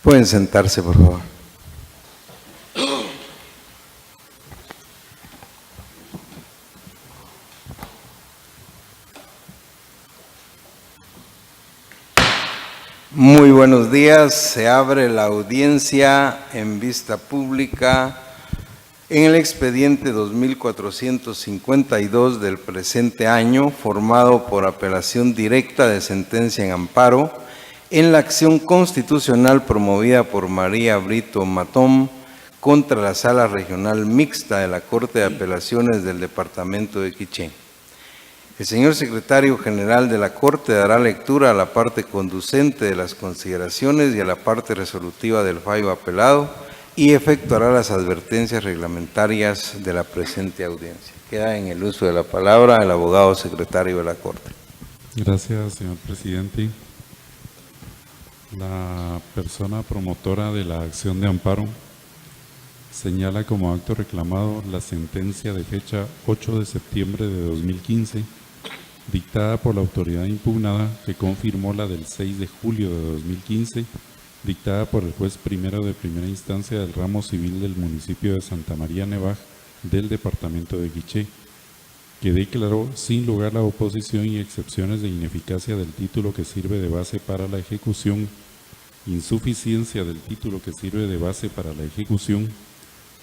Pueden sentarse, por favor. Muy buenos días. Se abre la audiencia en vista pública en el expediente 2452 del presente año, formado por apelación directa de sentencia en amparo en la acción constitucional promovida por María Brito Matón contra la Sala Regional Mixta de la Corte de Apelaciones del Departamento de Quiché. El señor secretario general de la Corte dará lectura a la parte conducente de las consideraciones y a la parte resolutiva del fallo apelado y efectuará las advertencias reglamentarias de la presente audiencia. Queda en el uso de la palabra el abogado secretario de la Corte. Gracias, señor presidente. La persona promotora de la acción de amparo señala como acto reclamado la sentencia de fecha 8 de septiembre de 2015, dictada por la autoridad impugnada, que confirmó la del 6 de julio de 2015, dictada por el juez primero de primera instancia del ramo civil del municipio de Santa María Nevaj del departamento de Quiché, que declaró sin lugar la oposición y excepciones de ineficacia del título que sirve de base para la ejecución, insuficiencia del título que sirve de base para la ejecución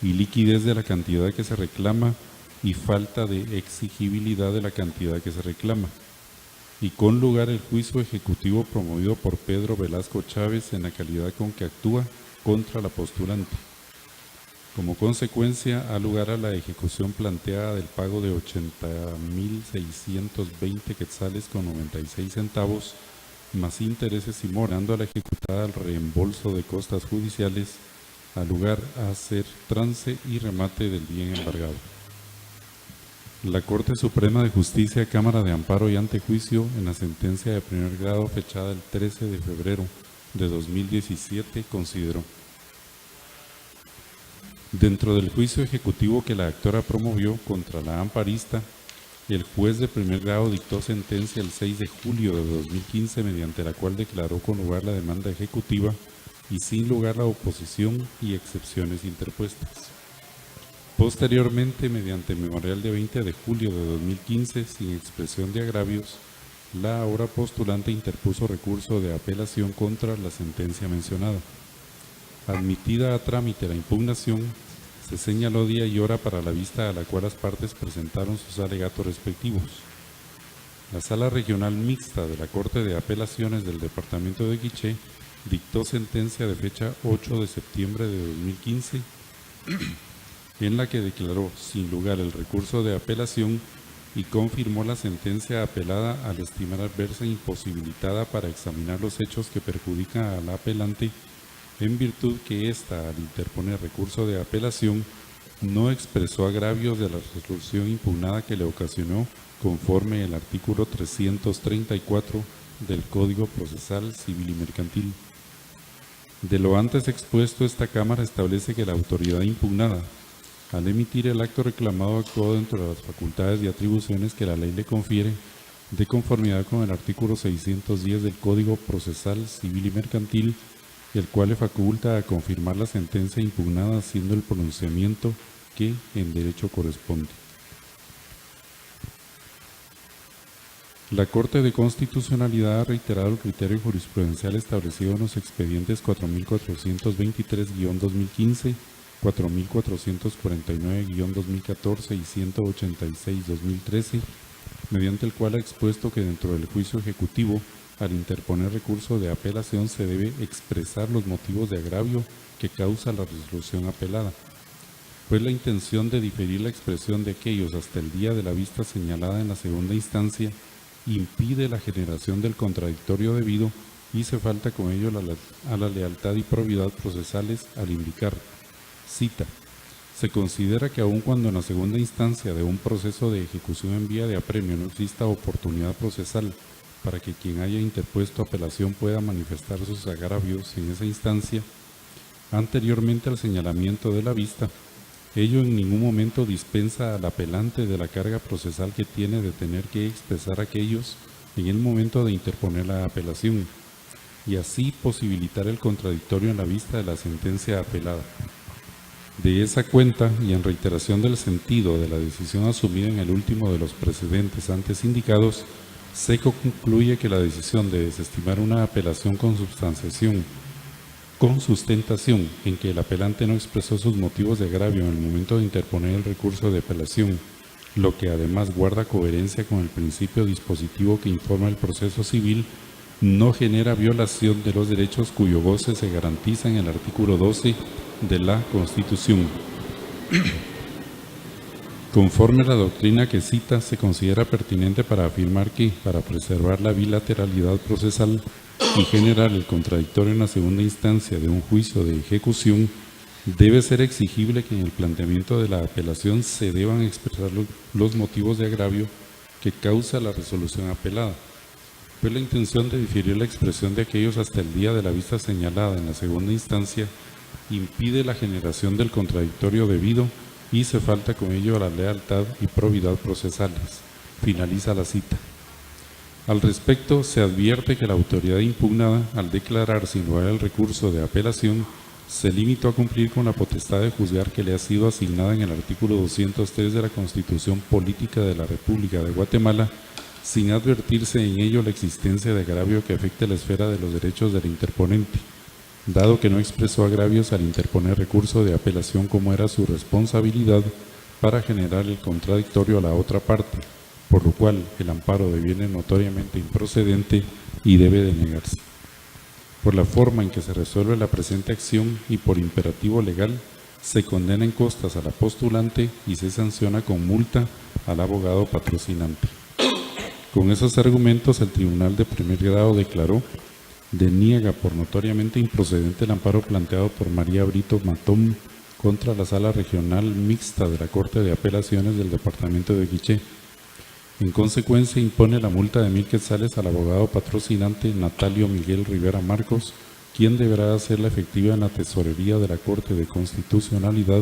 y liquidez de la cantidad que se reclama y falta de exigibilidad de la cantidad que se reclama, y con lugar el juicio ejecutivo promovido por Pedro Velasco Chávez en la calidad con que actúa contra la postulante. Como consecuencia, ha lugar a la ejecución planteada del pago de 80.620 quetzales con 96 centavos, más intereses y morando a la ejecutada al reembolso de costas judiciales, al lugar a hacer trance y remate del bien embargado. La Corte Suprema de Justicia, Cámara de Amparo y Antejuicio, en la sentencia de primer grado fechada el 13 de febrero de 2017, consideró: dentro del juicio ejecutivo que la actora promovió contra la amparista, el juez de primer grado dictó sentencia el 6 de julio de 2015, mediante la cual declaró con lugar la demanda ejecutiva y sin lugar la oposición y excepciones interpuestas. Posteriormente, mediante memorial de 20 de julio de 2015, sin expresión de agravios, la ahora postulante interpuso recurso de apelación contra la sentencia mencionada. Admitida a trámite la impugnación, se señaló día y hora para la vista a la cual las partes presentaron sus alegatos respectivos. La Sala Regional Mixta de la Corte de Apelaciones del Departamento de Quiché dictó sentencia de fecha 8 de septiembre de 2015, en la que declaró sin lugar el recurso de apelación y confirmó la sentencia apelada al estimar verse imposibilitada para examinar los hechos que perjudican a la apelante, en virtud que ésta, al interponer recurso de apelación, no expresó agravios de la resolución impugnada que le ocasionó conforme el artículo 334 del Código Procesal Civil y Mercantil. De lo antes expuesto, esta Cámara establece que la autoridad impugnada, al emitir el acto reclamado, actuó dentro de las facultades y atribuciones que la ley le confiere, de conformidad con el artículo 610 del Código Procesal Civil y Mercantil, el cual le faculta a confirmar la sentencia impugnada, haciendo el pronunciamiento que en derecho corresponde. La Corte de Constitucionalidad ha reiterado el criterio jurisprudencial establecido en los expedientes 4423-2015, 4449-2014 y 186-2013, mediante el cual ha expuesto que dentro del juicio ejecutivo, al interponer recurso de apelación, se debe expresar los motivos de agravio que causa la resolución apelada, pues la intención de diferir la expresión de aquellos hasta el día de la vista señalada en la segunda instancia impide la generación del contradictorio debido y se falta con ello a la lealtad y probidad procesales al indicar, cita: se considera que aun cuando en la segunda instancia de un proceso de ejecución en vía de apremio no exista oportunidad procesal para que quien haya interpuesto apelación pueda manifestar sus agravios en esa instancia, anteriormente al señalamiento de la vista, ello en ningún momento dispensa al apelante de la carga procesal que tiene de tener que expresar aquellos en el momento de interponer la apelación, y así posibilitar el contradictorio en la vista de la sentencia apelada. De esa cuenta, y en reiteración del sentido de la decisión asumida en el último de los precedentes antes indicados, se concluye que la decisión de desestimar una apelación con sustentación en que el apelante no expresó sus motivos de agravio en el momento de interponer el recurso de apelación, lo que además guarda coherencia con el principio dispositivo que informa el proceso civil, no genera violación de los derechos cuyo goce se garantiza en el artículo 12 de la Constitución. Conforme a la doctrina que cita, se considera pertinente para afirmar que, para preservar la bilateralidad procesal y generar el contradictorio en la segunda instancia de un juicio de ejecución, debe ser exigible que en el planteamiento de la apelación se deban expresar los motivos de agravio que causa la resolución apelada. Fue la intención de diferir la expresión de aquellos hasta el día de la vista señalada en la segunda instancia, impide la generación del contradictorio debido y se falta con ello a la lealtad y probidad procesales. Finaliza la cita. Al respecto, se advierte que la autoridad impugnada, al declarar sin lugar el recurso de apelación, se limitó a cumplir con la potestad de juzgar que le ha sido asignada en el artículo 203 de la Constitución Política de la República de Guatemala, sin advertirse en ello la existencia de agravio que afecte la esfera de los derechos del interponente, dado que no expresó agravios al interponer recurso de apelación como era su responsabilidad para generar el contradictorio a la otra parte, por lo cual el amparo deviene notoriamente improcedente y debe denegarse. Por la forma en que se resuelve la presente acción y por imperativo legal, se condena en costas a la postulante y se sanciona con multa al abogado patrocinante. Con esos argumentos, el Tribunal de Primer Grado declaró: deniega por notoriamente improcedente el amparo planteado por María Brito Matón contra la Sala Regional Mixta de la Corte de Apelaciones del Departamento de Quiché. En consecuencia, impone la multa de 1,000 quetzales al abogado patrocinante Natalio Miguel Rivera Marcos, quien deberá hacerla efectiva en la tesorería de la Corte de Constitucionalidad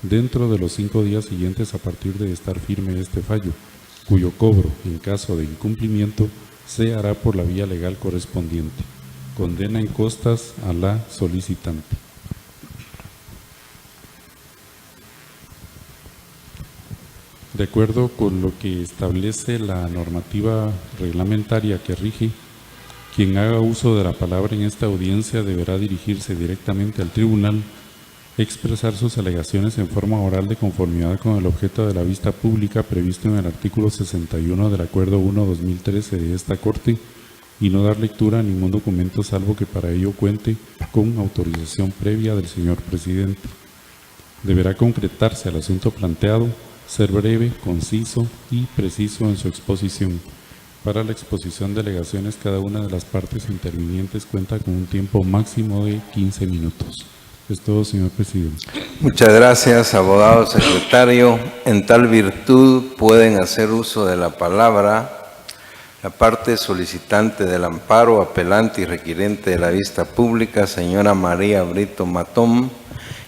dentro de los 5 días siguientes a partir de estar firme este fallo, cuyo cobro, en caso de incumplimiento, se hará por la vía legal correspondiente. Condena en costas a la solicitante. De acuerdo con lo que establece la normativa reglamentaria que rige, quien haga uso de la palabra en esta audiencia deberá dirigirse directamente al tribunal, expresar sus alegaciones en forma oral de conformidad con el objeto de la vista pública previsto en el artículo 61 del Acuerdo 1-2013 de esta Corte y no dar lectura a ningún documento salvo que para ello cuente con autorización previa del señor presidente. Deberá concretarse al asunto planteado, ser breve, conciso y preciso en su exposición. Para la exposición de alegaciones, cada una de las partes intervinientes cuenta con un tiempo máximo de 15 minutos. Es todo, señor presidente. Muchas gracias, abogado secretario. En tal virtud pueden hacer uso de la palabra la parte solicitante del amparo, apelante y requirente de la vista pública, señora María Brito Matón,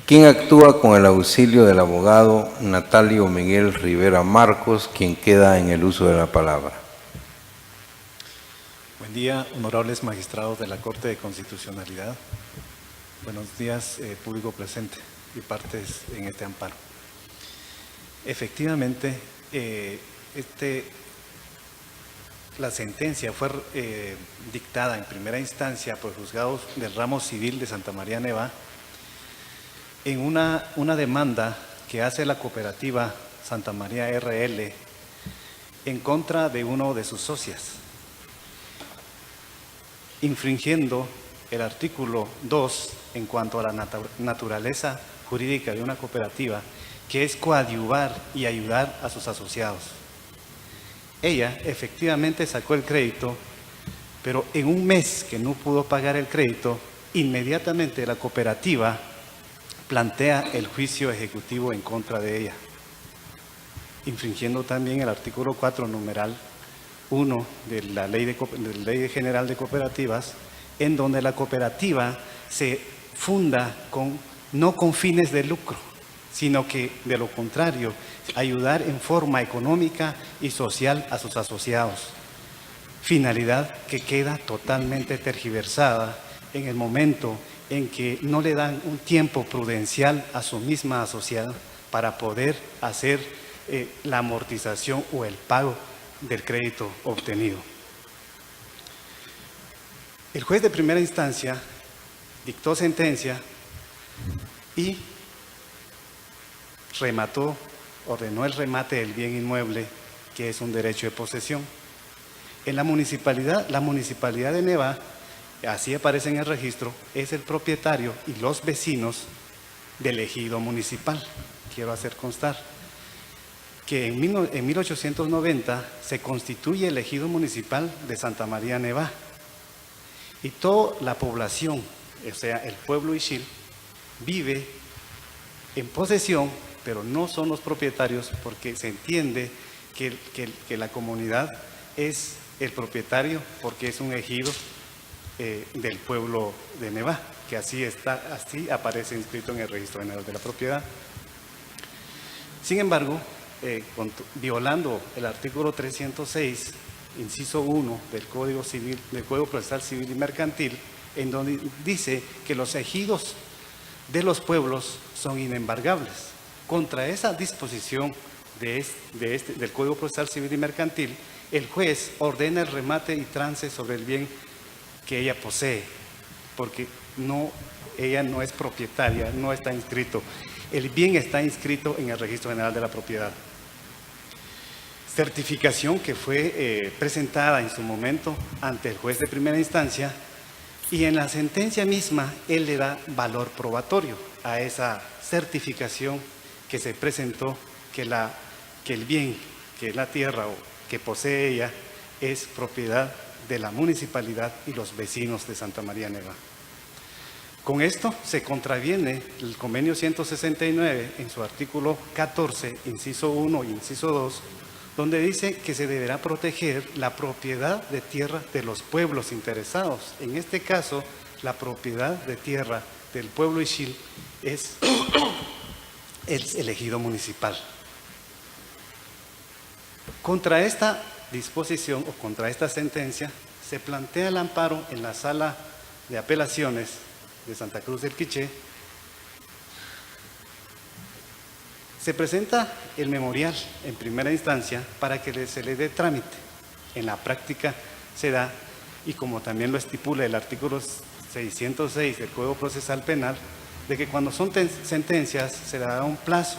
quien actúa con el auxilio del abogado Natalio Miguel Rivera Marcos, quien queda en el uso de la palabra. Buen día, honorables magistrados de la Corte de Constitucionalidad. Buenos días, público presente y partes en este amparo. Efectivamente, la sentencia fue dictada en primera instancia por juzgados del ramo civil de Santa María Neva en una demanda que hace la cooperativa Santa María RL en contra de uno de sus socias, infringiendo el artículo 2 en cuanto a la naturaleza jurídica de una cooperativa, que es coadyuvar y ayudar a sus asociados. Ella efectivamente sacó el crédito, pero en un mes que no pudo pagar el crédito, inmediatamente la cooperativa plantea el juicio ejecutivo en contra de ella, infringiendo también el artículo 4, numeral 1 de la Ley General de Cooperativas, en donde la cooperativa se funda no con fines de lucro, sino que, de lo contrario, ayudar en forma económica y social a sus asociados. finalidad que queda totalmente tergiversada en el momento en que no le dan un tiempo prudencial a su misma asociada para poder hacer la amortización o el pago del crédito obtenido. El juez de primera instancia dictó sentencia y ordenó el remate del bien inmueble, que es un derecho de posesión. En la municipalidad de Neva, así aparece en el registro, es el propietario y los vecinos del ejido municipal. Quiero hacer constar que en 1890 se constituye el ejido municipal de Santa María Neva y toda la población, o sea, el pueblo Ixil, vive en posesión, pero no son los propietarios, porque se entiende que la comunidad es el propietario porque es un ejido del pueblo de Neva, que así aparece inscrito en el Registro General de la Propiedad. Sin embargo, violando el artículo 306, inciso 1 del Código Procesal Civil y Mercantil, en donde dice que los ejidos de los pueblos son inembargables. Contra esa disposición del Código Procesal Civil y Mercantil, el juez ordena el remate y trance sobre el bien que ella posee, porque ella no es propietaria, no está inscrito. El bien está inscrito en el Registro General de la Propiedad. Certificación que fue presentada en su momento ante el juez de primera instancia, y en la sentencia misma él le da valor probatorio a esa certificación que se presentó, que el bien, que es la tierra o que posee ella, es propiedad de la municipalidad y los vecinos de Santa María Neva. Con esto se contraviene el convenio 169 en su artículo 14, inciso 1 y inciso 2, donde dice que se deberá proteger la propiedad de tierra de los pueblos interesados. En este caso, la propiedad de tierra del pueblo Ixil es el ejido municipal. Contra esta disposición o contra esta sentencia se plantea el amparo en la Sala de Apelaciones de Santa Cruz del Quiché. Se presenta el memorial en primera instancia para que se le dé trámite. En la práctica se da, y como también lo estipula el artículo 606 del Código Procesal Penal, de que cuando son sentencias se da un plazo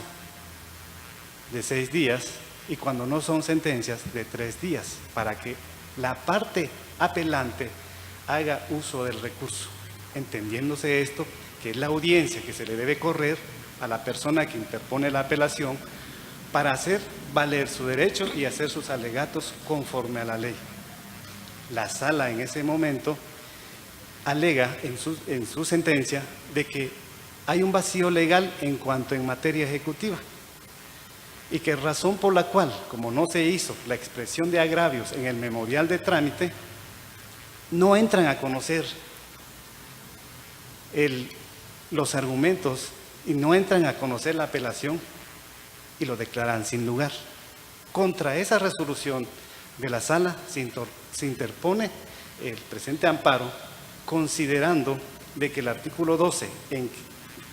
de 6 días y cuando no son sentencias de 3 días, para que la parte apelante haga uso del recurso, entendiéndose esto que es la audiencia que se le debe correr a la persona que interpone la apelación para hacer valer su derecho y hacer sus alegatos conforme a la ley. La sala en ese momento alega en su sentencia de que hay un vacío legal en cuanto en materia ejecutiva y que razón por la cual, como no se hizo la expresión de agravios en el memorial de trámite, no entran a conocer los argumentos y no entran a conocer la apelación y lo declaran sin lugar. Contra esa resolución de la sala se interpone el presente amparo, considerando de que el artículo 12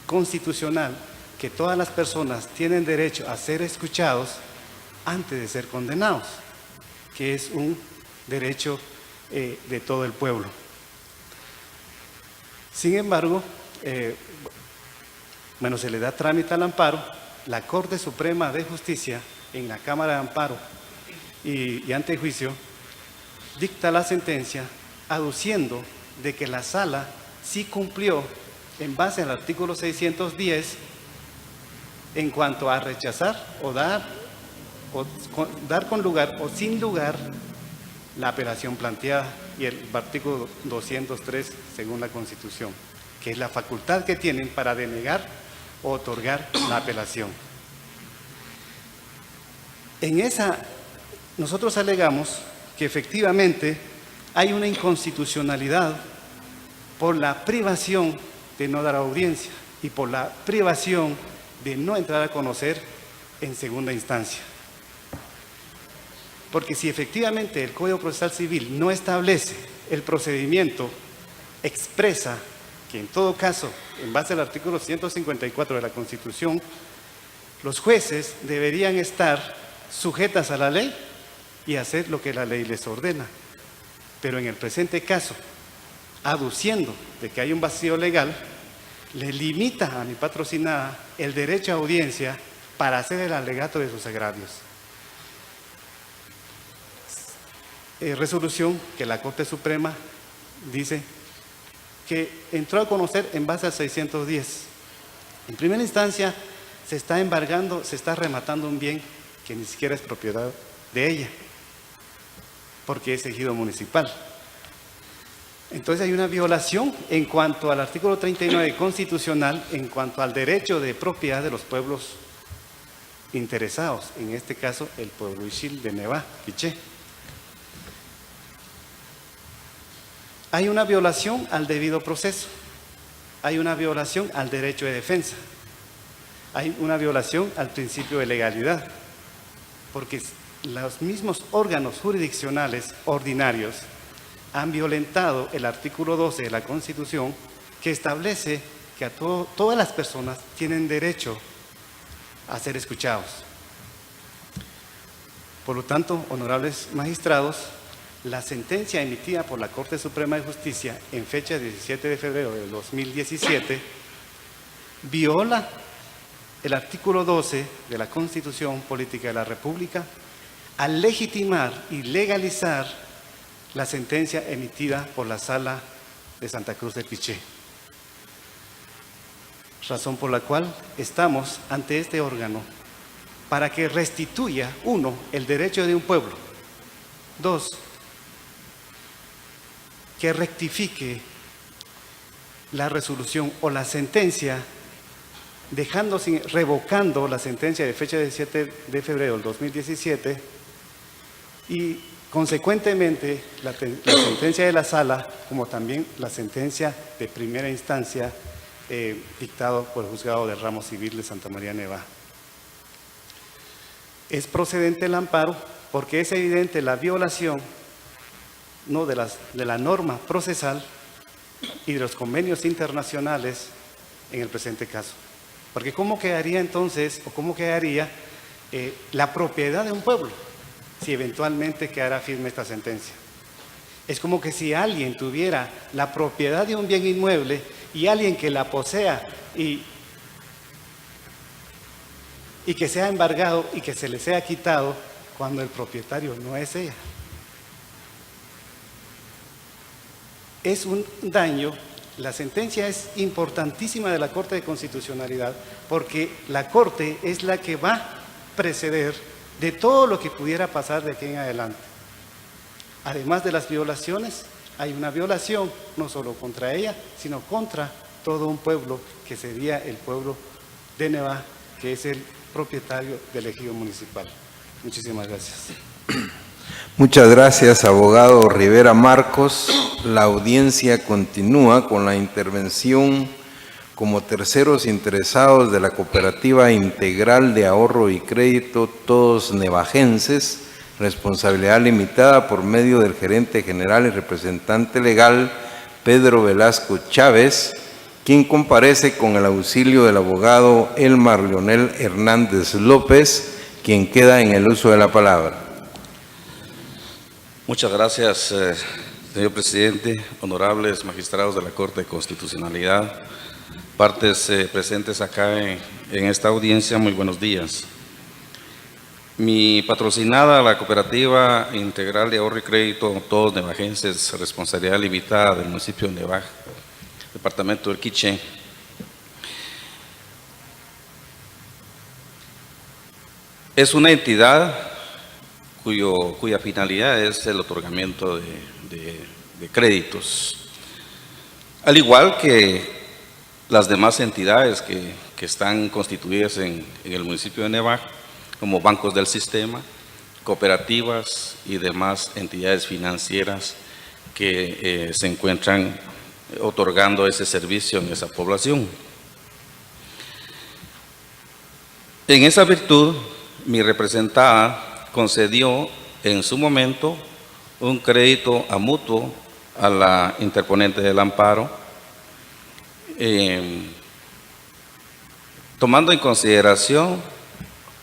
constitucional, que todas las personas tienen derecho a ser escuchados antes de ser condenados, que es un derecho de todo el pueblo. Sin embargo, se le da trámite al amparo. La Corte Suprema de Justicia, en la Cámara de Amparo y antejuicio, dicta la sentencia aduciendo de que la sala sí cumplió en base al artículo 610 en cuanto a rechazar o dar con lugar o sin lugar la apelación planteada, y el artículo 203 según la Constitución, que es la facultad que tienen para denegar o otorgar la apelación. En esa, nosotros alegamos que efectivamente hay una inconstitucionalidad por la privación de no dar audiencia y por la privación de no entrar a conocer en segunda instancia. Porque si efectivamente el Código Procesal Civil no establece el procedimiento, expresa que en todo caso, en base al artículo 154 de la Constitución, los jueces deberían estar sujetas a la ley y hacer lo que la ley les ordena. Pero en el presente caso, aduciendo de que hay un vacío legal, le limita a mi patrocinada el derecho a audiencia para hacer el alegato de sus agravios. Resolución que la Corte Suprema dice que entró a conocer en base al 610. En primera instancia se está embargando, se está rematando un bien que ni siquiera es propiedad de ella, porque es ejido municipal. Entonces hay una violación en cuanto al artículo 39 constitucional, en cuanto al derecho de propiedad de los pueblos interesados, en este caso el pueblo Ixil de Nevá, Quiché. Hay una violación al debido proceso, hay una violación al derecho de defensa, hay una violación al principio de legalidad, porque los mismos órganos jurisdiccionales ordinarios han violentado el artículo 12 de la Constitución, que establece que a todas las personas tienen derecho a ser escuchados. Por lo tanto, honorables magistrados, la sentencia emitida por la Corte Suprema de Justicia en fecha 17 de febrero de 2017 viola el artículo 12 de la Constitución Política de la República al legitimar y legalizar la sentencia emitida por la Sala de Santa Cruz de Quiché. Razón por la cual estamos ante este órgano para que restituya, uno, el derecho de un pueblo; dos, que rectifique la resolución o la sentencia, revocando la sentencia de fecha 17 de febrero del 2017 y consecuentemente la sentencia de la Sala, como también la sentencia de primera instancia dictado por el Juzgado de Ramo Civil de Santa María Nevá. Es procedente el amparo porque es evidente la violación de la norma procesal y de los convenios internacionales en el presente caso. Porque ¿cómo quedaría entonces, o cómo quedaría la propiedad de un pueblo si eventualmente quedara firme esta sentencia? Es como que si alguien tuviera la propiedad de un bien inmueble y alguien que la posea y que sea embargado y que se le sea quitado cuando el propietario no es ella. Es un daño. La sentencia es importantísima de la Corte de Constitucionalidad porque la Corte es la que va a preceder de todo lo que pudiera pasar de aquí en adelante. Además de las violaciones, hay una violación no solo contra ella, sino contra todo un pueblo que sería el pueblo de Nevá, que es el propietario del ejido municipal. Muchísimas gracias. Muchas gracias, abogado Rivera Marcos. La audiencia continúa con la intervención como terceros interesados de la Cooperativa Integral de Ahorro y Crédito Todos Nevajenses, responsabilidad limitada, por medio del gerente general y representante legal Pedro Velasco Chávez, quien comparece con el auxilio del abogado Elmar Leonel Hernández López, quien queda en el uso de la palabra. Muchas gracias, señor presidente, honorables magistrados de la Corte de Constitucionalidad, partes presentes acá en esta audiencia, muy buenos días. Mi patrocinada, la Cooperativa Integral de Ahorro y Crédito Todos Nevajenses, responsabilidad limitada del municipio de Nevá, departamento del Quiché, es una entidad cuya finalidad es el otorgamiento de créditos, al igual que las demás entidades que están constituidas en el municipio de Nevá, como bancos del sistema, cooperativas y demás entidades financieras que se encuentran otorgando ese servicio en esa población. En esa virtud, mi representada concedió en su momento un crédito a mutuo a la interponente del amparo, tomando en consideración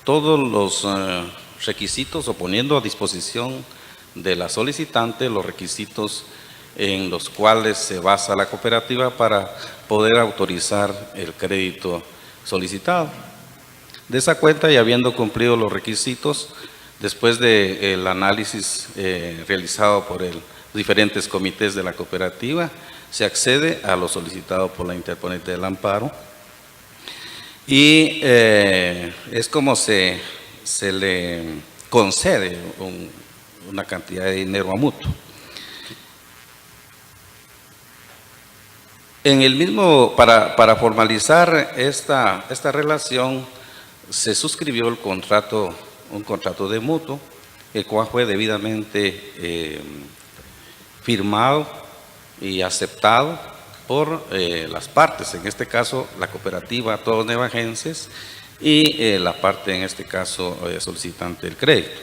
todos los requisitos o poniendo a disposición de la solicitante los requisitos en los cuales se basa la cooperativa para poder autorizar el crédito solicitado. De esa cuenta, y habiendo cumplido los requisitos, después del análisis realizado por los diferentes comités de la cooperativa, se accede a lo solicitado por la interponente del amparo y es como se le concede una cantidad de dinero a mutuo. En el mismo, para formalizar esta relación, se suscribió un contrato de mutuo, el cual fue debidamente firmado y aceptado por las partes, en este caso la cooperativa Todos Nevagenses y la parte, en este caso, solicitante del crédito.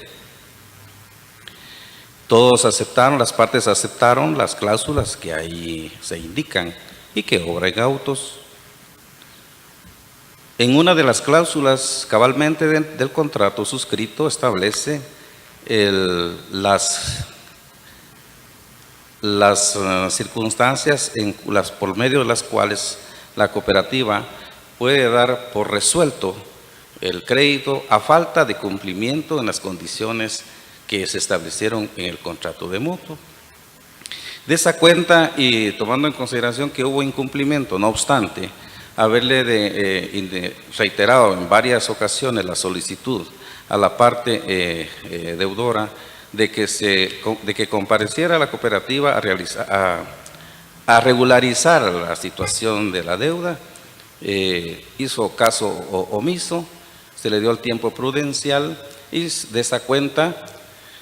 Todos aceptaron, las partes aceptaron las cláusulas que ahí se indican y que obra en autos. En una de las cláusulas cabalmente del contrato suscrito establece las circunstancias por medio de las cuales la cooperativa puede dar por resuelto el crédito a falta de cumplimiento en las condiciones que se establecieron en el contrato de mutuo. De esa cuenta, y tomando en consideración que hubo incumplimiento, no obstante, haberle reiterado en varias ocasiones la solicitud a la parte deudora de que compareciera la cooperativa a regularizar la situación de la deuda, hizo caso omiso, se le dio el tiempo prudencial y de esa cuenta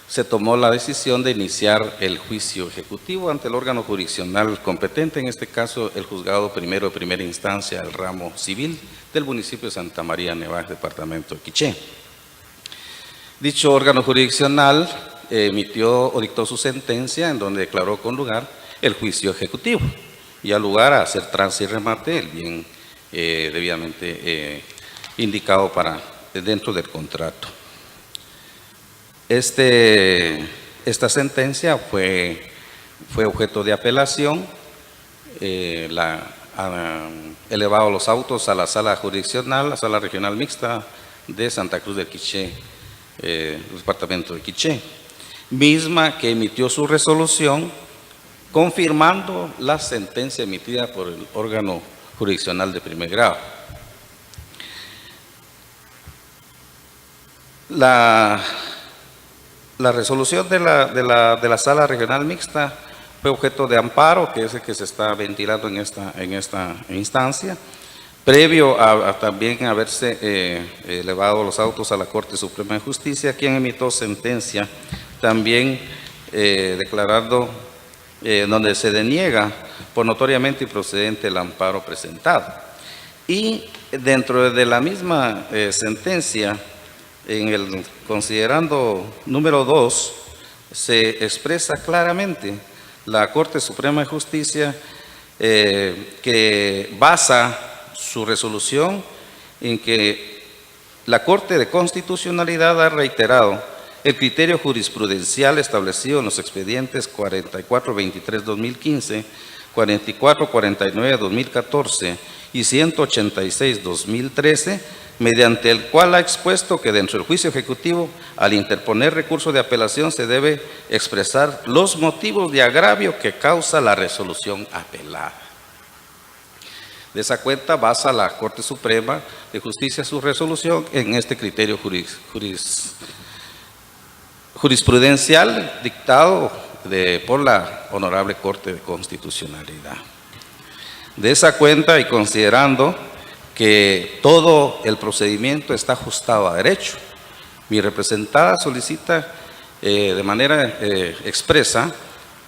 se tomó la decisión de iniciar el juicio ejecutivo ante el órgano jurisdiccional competente, en este caso el juzgado primero de primera instancia, el ramo civil del municipio de Santa María Nevaje, departamento de Quiché. Dicho órgano jurisdiccional emitió o dictó su sentencia en donde declaró con lugar el juicio ejecutivo y al lugar a hacer trance y remate el bien debidamente indicado dentro del contrato. Esta sentencia fue objeto de apelación, elevado los autos a la sala jurisdiccional, la sala regional mixta de Santa Cruz del Quiché, departamento de Quiché, misma que emitió su resolución confirmando la sentencia emitida por el órgano jurisdiccional de primer grado. La resolución de la sala regional mixta fue objeto de amparo, que es el que se está ventilando en esta instancia, previo a también haberse elevado los autos a la Corte Suprema de Justicia, quien emitió sentencia también declarando donde se deniega por notoriamente improcedente el amparo presentado. Y dentro de la misma sentencia, en el considerando número 2, se expresa claramente la Corte Suprema de Justicia que basa su resolución en que la Corte de Constitucionalidad ha reiterado el criterio jurisprudencial establecido en los expedientes 4423-2015, 4449-2014 y 186-2013, mediante el cual ha expuesto que dentro del juicio ejecutivo, al interponer recurso de apelación, se debe expresar los motivos de agravio que causa la resolución apelada. De esa cuenta basa la Corte Suprema de Justicia su resolución en este criterio jurisprudencial dictado por la Honorable Corte de Constitucionalidad. De esa cuenta y considerando que todo el procedimiento está ajustado a derecho, mi representada solicita de manera expresa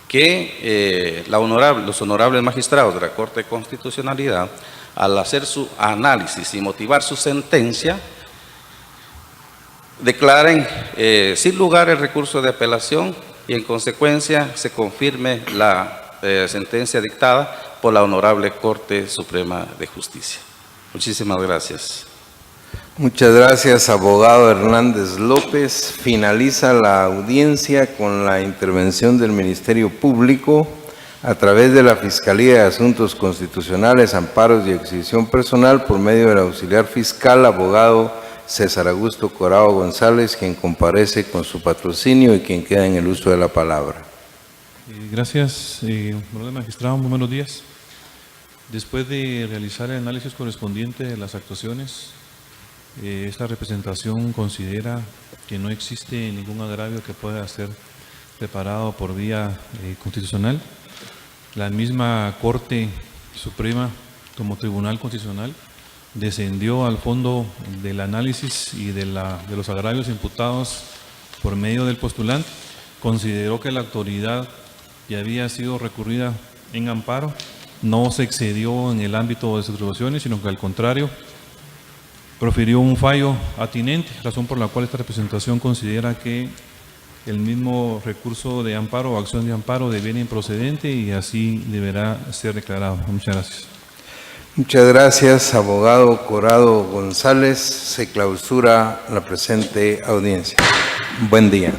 que los honorables magistrados de la Corte de Constitucionalidad, al hacer su análisis y motivar su sentencia, declaren sin lugar el recurso de apelación y en consecuencia se confirme la sentencia dictada por la Honorable Corte Suprema de Justicia. Muchísimas gracias. Muchas gracias, abogado Hernández López. Finaliza la audiencia con la intervención del Ministerio Público a través de la Fiscalía de Asuntos Constitucionales, Amparos y Exhibición Personal por medio del auxiliar fiscal, abogado César Augusto Corado González, quien comparece con su patrocinio y quien queda en el uso de la palabra. Gracias, honorable magistrado, muy buenos días. Después de realizar el análisis correspondiente de las actuaciones, esta representación considera que no existe ningún agravio que pueda ser reparado por vía constitucional. La misma Corte Suprema, como Tribunal Constitucional, descendió al fondo del análisis y de los agravios imputados por medio del postulante. Consideró que la autoridad ya había sido recurrida en amparo, no se excedió en el ámbito de sus atribuciones, sino que al contrario, profirió un fallo atinente, razón por la cual esta representación considera que el mismo recurso de amparo o acción de amparo deviene improcedente y así deberá ser declarado. Muchas gracias. Muchas gracias, abogado Corado González. Se clausura la presente audiencia. Buen día.